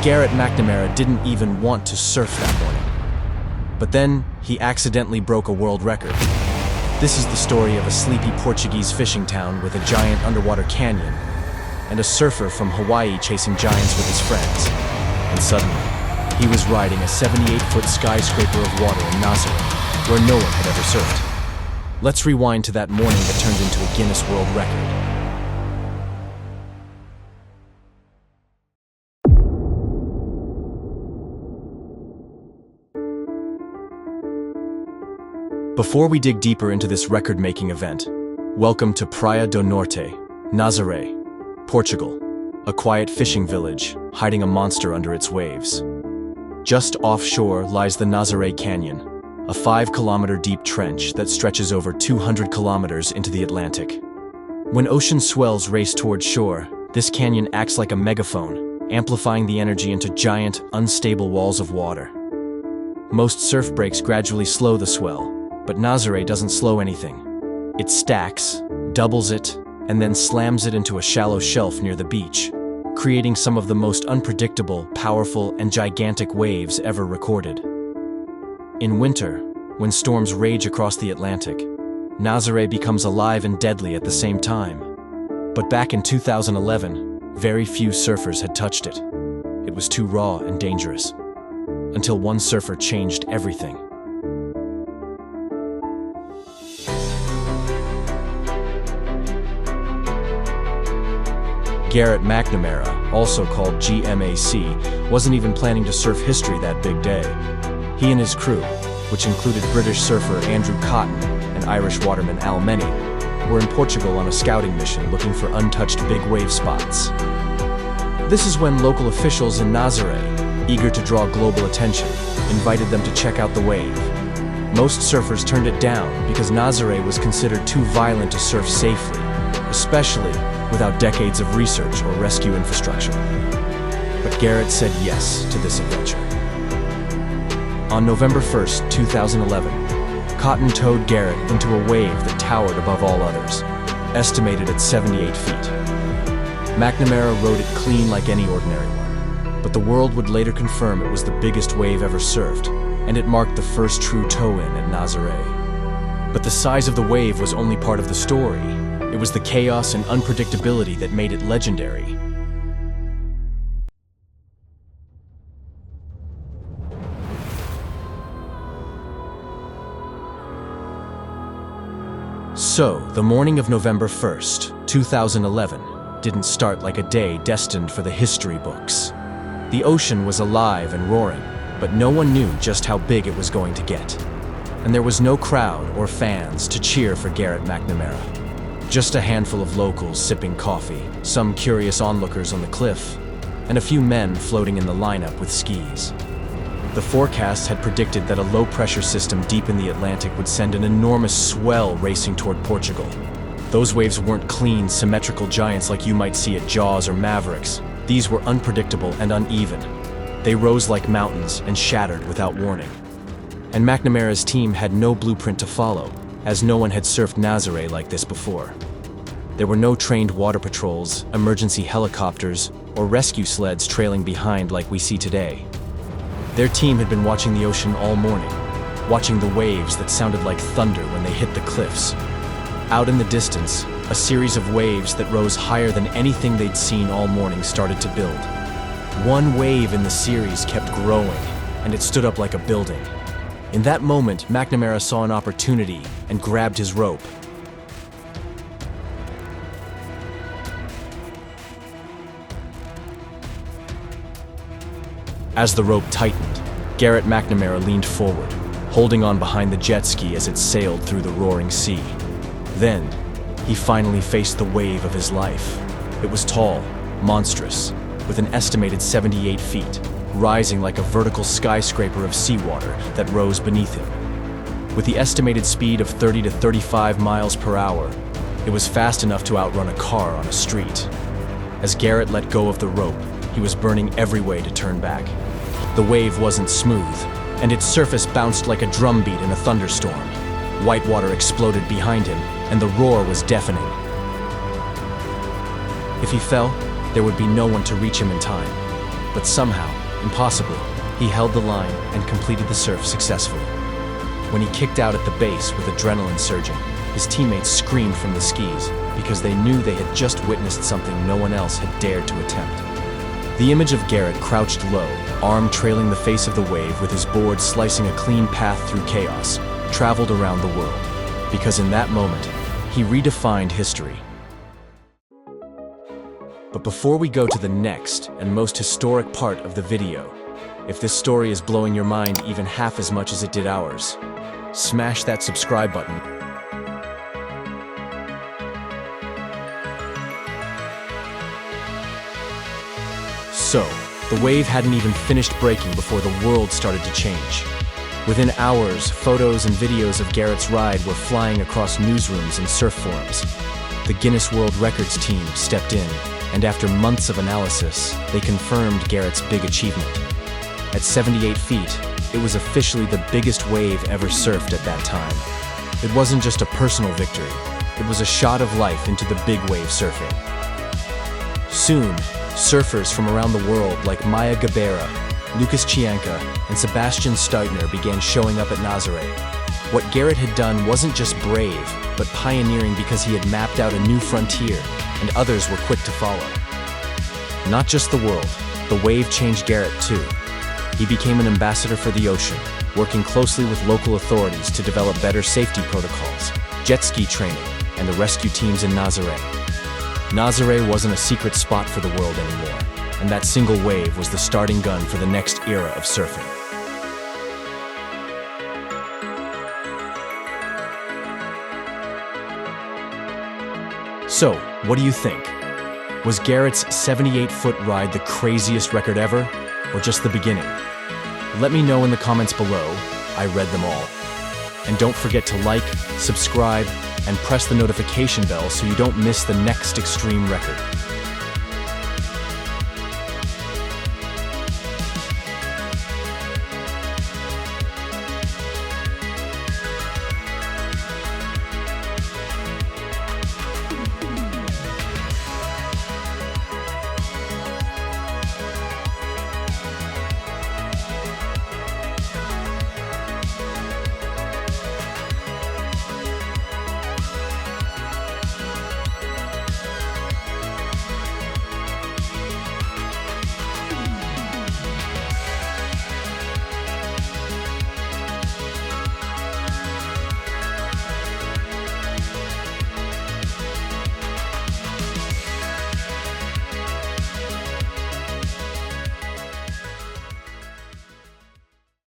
Garrett McNamara didn't even want to surf that morning. But then, he accidentally broke a world record. This is the story of a sleepy Portuguese fishing town with a giant underwater canyon, and a surfer from Hawaii chasing giants with his friends. And suddenly, he was riding a 78-foot skyscraper of water in Nazare, where no one had ever surfed. Let's rewind to that morning that turned into a Guinness World Record. Before we dig deeper into this record-making event, welcome to Praia do Norte, Nazaré, Portugal, a quiet fishing village hiding a monster under its waves. Just offshore lies the Nazare Canyon, a 5-kilometer deep trench that stretches over 200 kilometers into the Atlantic. When ocean swells race toward shore, this canyon acts like a megaphone, amplifying the energy into giant, unstable walls of water. Most surf breaks gradually slow the swell, but Nazare doesn't slow anything. It stacks, doubles it, and then slams it into a shallow shelf near the beach, creating some of the most unpredictable, powerful, and gigantic waves ever recorded. In winter, when storms rage across the Atlantic, Nazare becomes alive and deadly at the same time. But back in 2011, very few surfers had touched it. It was too raw and dangerous. Until one surfer changed everything. Garrett McNamara, also called GMAC, wasn't even planning to surf history that big day. He and his crew, which included British surfer Andrew Cotton and Irish waterman Al Meny, were in Portugal on a scouting mission looking for untouched big wave spots. This is when local officials in Nazare, eager to draw global attention, invited them to check out the wave. Most surfers turned it down because Nazare was considered too violent to surf safely, especially without decades of research or rescue infrastructure. But Garrett said yes to this adventure. On November 1st, 2011, Cotton towed Garrett into a wave that towered above all others, estimated at 78 feet. McNamara rode it clean like any ordinary one, but the world would later confirm it was the biggest wave ever surfed, and it marked the first true tow-in at Nazare. But the size of the wave was only part of the story. It was the chaos and unpredictability that made it legendary. So, the morning of November 1st, 2011, didn't start like a day destined for the history books. The ocean was alive and roaring, but no one knew just how big it was going to get. And there was no crowd or fans to cheer for Garrett McNamara. Just a handful of locals sipping coffee, some curious onlookers on the cliff, and a few men floating in the lineup with skis. The forecast had predicted that a low-pressure system deep in the Atlantic would send an enormous swell racing toward Portugal. Those waves weren't clean, symmetrical giants like you might see at Jaws or Mavericks. These were unpredictable and uneven. They rose like mountains and shattered without warning. And McNamara's team had no blueprint to follow, as no one had surfed Nazare like this before. There were no trained water patrols, emergency helicopters, or rescue sleds trailing behind like we see today. Their team had been watching the ocean all morning, watching the waves that sounded like thunder when they hit the cliffs. Out in the distance, a series of waves that rose higher than anything they'd seen all morning started to build. One wave in the series kept growing, and it stood up like a building. In that moment, McNamara saw an opportunity and grabbed his rope. As the rope tightened, Garrett McNamara leaned forward, holding on behind the jet ski as it sailed through the roaring sea. Then, he finally faced the wave of his life. It was tall, monstrous, with an estimated 78 feet, rising like a vertical skyscraper of seawater that rose beneath him. With the estimated speed of 30 to 35 miles per hour, it was fast enough to outrun a car on a street. As Garrett let go of the rope, he was burning every way to turn back. The wave wasn't smooth, and its surface bounced like a drumbeat in a thunderstorm. White water exploded behind him, and the roar was deafening. If he fell, there would be no one to reach him in time. But somehow, impossibly, he held the line and completed the surf successfully. When he kicked out at the base with adrenaline surging, his teammates screamed from the skis because they knew they had just witnessed something no one else had dared to attempt. The image of Garrett crouched low, arm trailing the face of the wave with his board slicing a clean path through chaos, traveled around the world, because in that moment, he redefined history. But before we go to the next and most historic part of the video, if this story is blowing your mind even half as much as it did ours, smash that subscribe button. So, the wave hadn't even finished breaking before the world started to change. Within hours, photos and videos of Garrett's ride were flying across newsrooms and surf forums. The Guinness World Records team stepped in, and after months of analysis, they confirmed Garrett's big achievement. At 78 feet, it was officially the biggest wave ever surfed at that time. It wasn't just a personal victory, it was a shot of life into the big wave surfing. Soon, surfers from around the world like Maya Gabera, Lucas Chianca, and Sebastian Steitner began showing up at Nazare. What Garrett had done wasn't just brave, but pioneering because he had mapped out a new frontier, and others were quick to follow. Not just the world, the wave changed Garrett too. He became an ambassador for the ocean, working closely with local authorities to develop better safety protocols, jet ski training, and the rescue teams in Nazare. Nazare wasn't a secret spot for the world anymore, and that single wave was the starting gun for the next era of surfing. So, what do you think? Was Garrett's 78-foot ride the craziest record ever, or just the beginning? Let me know in the comments below. I read them all. And don't forget to like, subscribe, and press the notification bell so you don't miss the next extreme record.